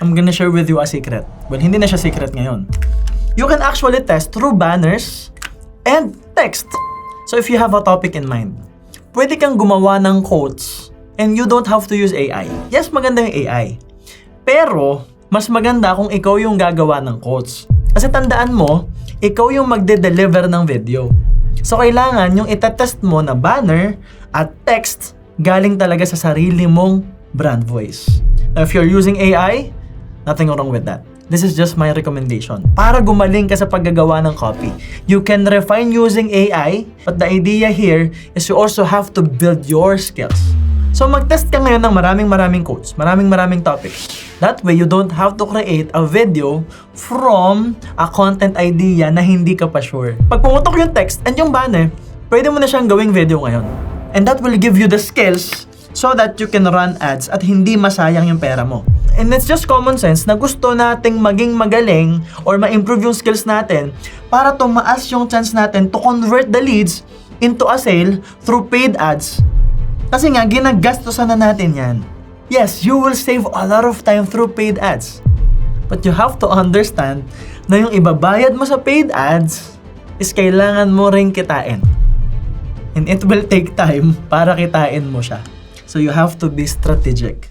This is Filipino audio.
I'm gonna share with you a secret. Well, hindi na siya secret ngayon. You can actually test through banners and text. So if you have a topic in mind, pwede kang gumawa ng quotes and you don't have to use AI. Yes, maganda yung AI. Pero, mas maganda kung ikaw yung gagawa ng quotes. Kasi tandaan mo, ikaw yung magde-deliver ng video. So kailangan yung itatest mo na banner at text galing talaga sa sarili mong brand voice. Now, if you're using AI, nothing wrong with that. This is just my recommendation. Para gumaling ka sa paggagawa ng copy, you can refine using AI, but the idea here is you also have to build your skills. So mag-test ka ngayon ng maraming quotes, maraming topics. That way, you don't have to create a video from a content idea na hindi ka pa sure. Pag pumutok yung text and yung banner, pwede mo na siyang gawing video ngayon. And that will give you the skills so that you can run ads at hindi masayang yung pera mo. And it's just common sense na gusto nating maging magaling or ma-improve yung skills natin para tumaas yung chance natin to convert the leads into a sale through paid ads. Kasi nga, ginagastosan na natin yan. Yes, you will save a lot of time through paid ads. But you have to understand na yung ibabayad mo sa paid ads is kailangan mo ring kitain. And it will take time para kitain mo siya. So you have to be strategic.